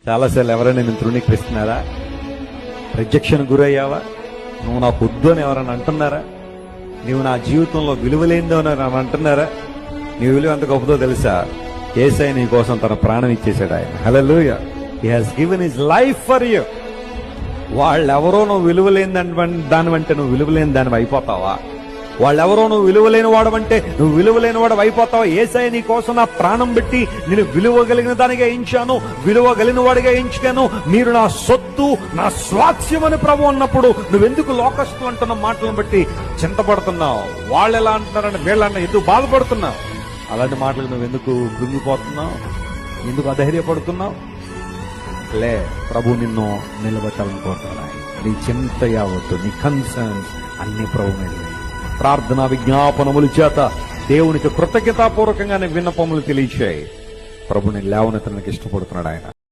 చాలాసార్లు ఎవరైనా నేను తృణీకరిస్తున్నారా? రిజెక్షన్ గురయ్యావా? నువ్వు నాకు వద్దు అని ఎవరైనా అంటున్నారా? నీవు నా జీవితంలో విలువలేందో అని అంటున్నారా? నీ విలువ ఎంత గొప్పదో తెలుసా? యేసయ్య నీ కోసం తన ప్రాణం ఇచ్చేసాడు ఆయన. Hallelujah. He has given his life for you. వాళ్ళెవరో నువ్వు విలువలేని దానివంటే నువ్వు విలువలేని దానివి అయిపోతావా? వాళ్ళెవరో నువ్వు విలువలేని వాడవంటే నువ్వు విలువలేని వాడు అయిపోతావా? యేసయ్య నీ కోసం నా ప్రాణం పెట్టి నేను విలువగలిగిన దానిగా ఎంచాను, విలువగలిగిన వాడిగా ఎంచుకాను. మీరు నా సొత్తు, నా స్వాస్థ్యం అని ప్రభు అన్నప్పుడు నువ్వెందుకు లోకస్తులు అంటున్న మాటలను బట్టి చింతపడుతున్నావు? వాళ్ళు ఎలా అంటున్నారని వీళ్ళన్న ఎందుకు బాధపడుతున్నావు? అలాంటి మాటలకు నువ్వెందుకు కృంగిపోతున్నావు? ఎందుకు అధైర్యపడుతున్నావు? లే, ప్రభు నిన్ను నిలబెట్టాలని కోరుతున్నాడు. నీ చింత యావత్తు, నీ కన్సర్న్స్ అన్ని ప్రభు మీద ప్రార్థనా విజ్ఞాపనముల చేత దేవునికి కృతజ్ఞతాపూర్వకంగానే విన్నపములు తెలియచేయి. ప్రభుని లేవనెత్తడానికి ఇష్టపడుతున్నాడు ఆయన.